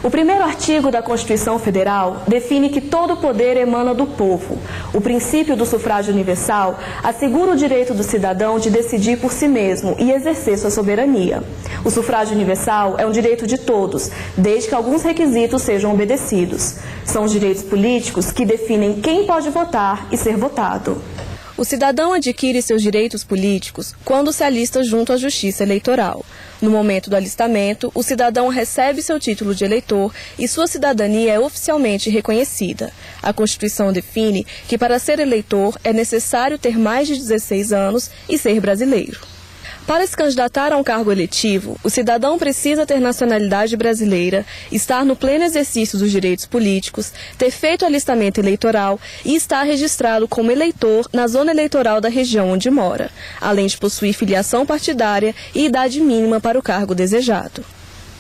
O primeiro artigo da Constituição Federal define que todo poder emana do povo. O princípio do sufrágio universal assegura o direito do cidadão de decidir por si mesmo e exercer sua soberania. O sufrágio universal é um direito de todos, desde que alguns requisitos sejam obedecidos. São os direitos políticos que definem quem pode votar e ser votado. O cidadão adquire seus direitos políticos quando se alista junto à Justiça Eleitoral. No momento do alistamento, o cidadão recebe seu título de eleitor e sua cidadania é oficialmente reconhecida. A Constituição define que para ser eleitor é necessário ter mais de 16 anos e ser brasileiro. Para se candidatar a um cargo eletivo, o cidadão precisa ter nacionalidade brasileira, estar no pleno exercício dos direitos políticos, ter feito alistamento eleitoral e estar registrado como eleitor na zona eleitoral da região onde mora, além de possuir filiação partidária e idade mínima para o cargo desejado.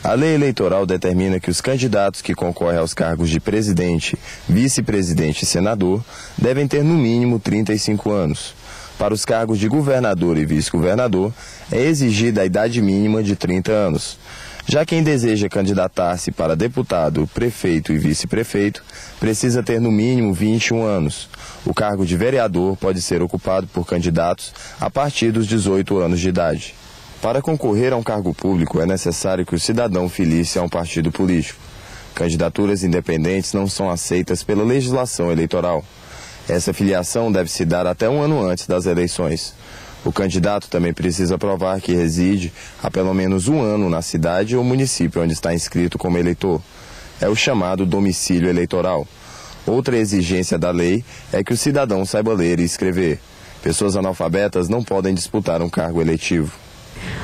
A lei eleitoral determina que os candidatos que concorrem aos cargos de presidente, vice-presidente e senador devem ter no mínimo 35 anos. Para os cargos de governador e vice-governador, é exigida a idade mínima de 30 anos. Já quem deseja candidatar-se para deputado, prefeito e vice-prefeito, precisa ter no mínimo 21 anos. O cargo de vereador pode ser ocupado por candidatos a partir dos 18 anos de idade. Para concorrer a um cargo público, é necessário que o cidadão filie-se a um partido político. Candidaturas independentes não são aceitas pela legislação eleitoral. Essa filiação deve se dar até um ano antes das eleições. O candidato também precisa provar que reside há pelo menos um ano na cidade ou município onde está inscrito como eleitor. É o chamado domicílio eleitoral. Outra exigência da lei é que o cidadão saiba ler e escrever. Pessoas analfabetas não podem disputar um cargo eletivo.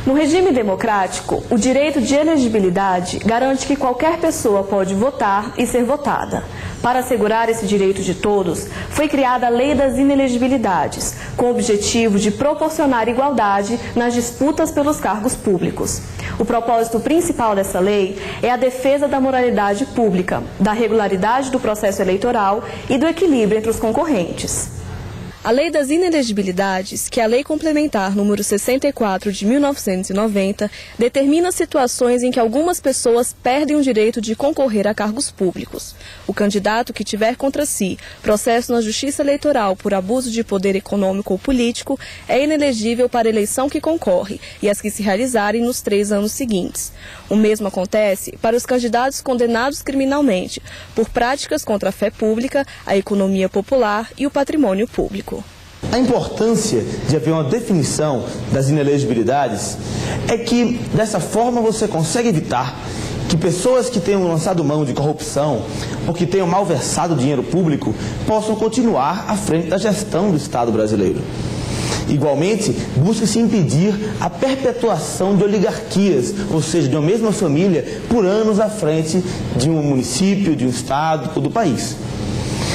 No regime democrático, o direito de elegibilidade garante que qualquer pessoa pode votar e ser votada. Para assegurar esse direito de todos, foi criada a Lei das Inelegibilidades, com o objetivo de proporcionar igualdade nas disputas pelos cargos públicos. O propósito principal dessa lei é a defesa da moralidade pública, da regularidade do processo eleitoral e do equilíbrio entre os concorrentes. A Lei das Inelegibilidades, que é a Lei Complementar número 64 de 1990, determina situações em que algumas pessoas perdem o direito de concorrer a cargos públicos. O candidato que tiver contra si processo na Justiça Eleitoral por abuso de poder econômico ou político é inelegível para a eleição que concorre e as que se realizarem nos 3 anos seguintes. O mesmo acontece para os candidatos condenados criminalmente por práticas contra a fé pública, a economia popular e o patrimônio público. A importância de haver uma definição das inelegibilidades é que, dessa forma, você consegue evitar que pessoas que tenham lançado mão de corrupção ou que tenham malversado dinheiro público possam continuar à frente da gestão do Estado brasileiro. Igualmente, busca-se impedir a perpetuação de oligarquias, ou seja, de uma mesma família, por anos à frente de um município, de um estado ou do país.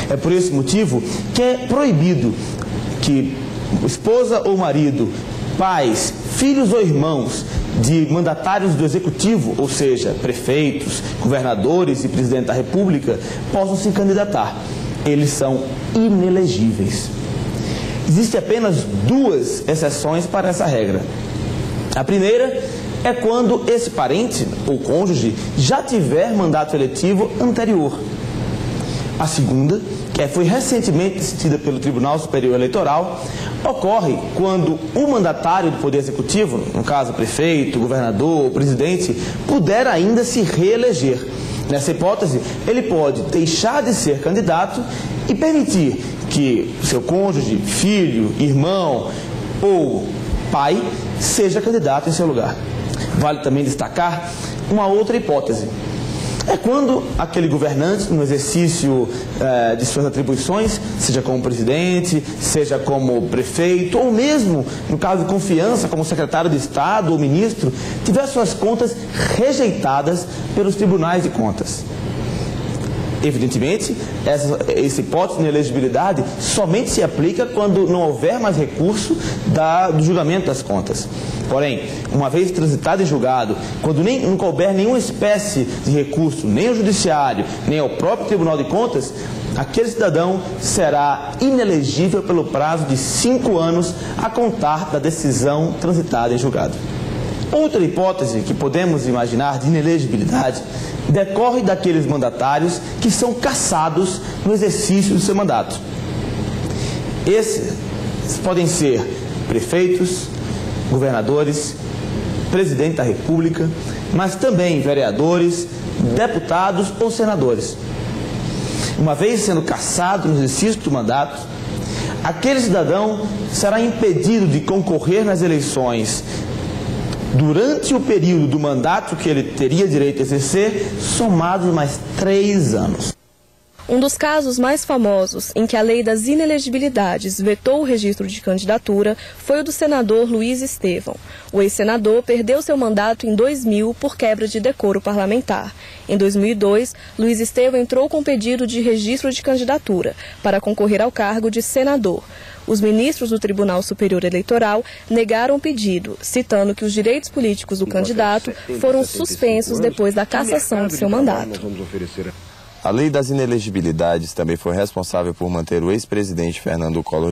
É por esse motivo que é proibido que esposa ou marido, pais, filhos ou irmãos de mandatários do executivo, ou seja, prefeitos, governadores e presidente da República, possam se candidatar. Eles são inelegíveis. Existem apenas 2 exceções para essa regra. A primeira é quando esse parente ou cônjuge já tiver mandato eletivo anterior. A segunda, que foi recentemente decidida pelo Tribunal Superior Eleitoral, ocorre quando o mandatário do Poder Executivo, no caso prefeito, governador ou presidente, puder ainda se reeleger. Nessa hipótese, ele pode deixar de ser candidato e permitir que seu cônjuge, filho, irmão ou pai seja candidato em seu lugar. Vale também destacar uma outra hipótese. É quando aquele governante, no exercício de suas atribuições, seja como presidente, seja como prefeito, ou mesmo, no caso de confiança, como secretário de Estado ou ministro, tiver suas contas rejeitadas pelos tribunais de contas. Evidentemente, essa hipótese de inelegibilidade somente se aplica quando não houver mais recurso do julgamento das contas. Porém, uma vez transitado em julgado, quando não couber nenhuma espécie de recurso, nem ao judiciário, nem ao próprio Tribunal de Contas, aquele cidadão será inelegível pelo prazo de 5 anos a contar da decisão transitada em julgado. Outra hipótese que podemos imaginar de inelegibilidade decorre daqueles mandatários que são cassados no exercício do seu mandato. Esses podem ser prefeitos, governadores, presidente da República, mas também vereadores, deputados ou senadores. Uma vez sendo cassado no exercício do mandato, aquele cidadão será impedido de concorrer nas eleições durante o período do mandato que ele teria direito a exercer, somados mais 3 anos. Um dos casos mais famosos em que a lei das inelegibilidades vetou o registro de candidatura foi o do senador Luiz Estevão. O ex-senador perdeu seu mandato em 2000 por quebra de decoro parlamentar. Em 2002, Luiz Estevão entrou com pedido de registro de candidatura para concorrer ao cargo de senador. Os ministros do Tribunal Superior Eleitoral negaram o pedido, citando que os direitos políticos do candidato foram suspensos depois da cassação de seu mandato. A lei das inelegibilidades também foi responsável por manter o ex-presidente Fernando Collor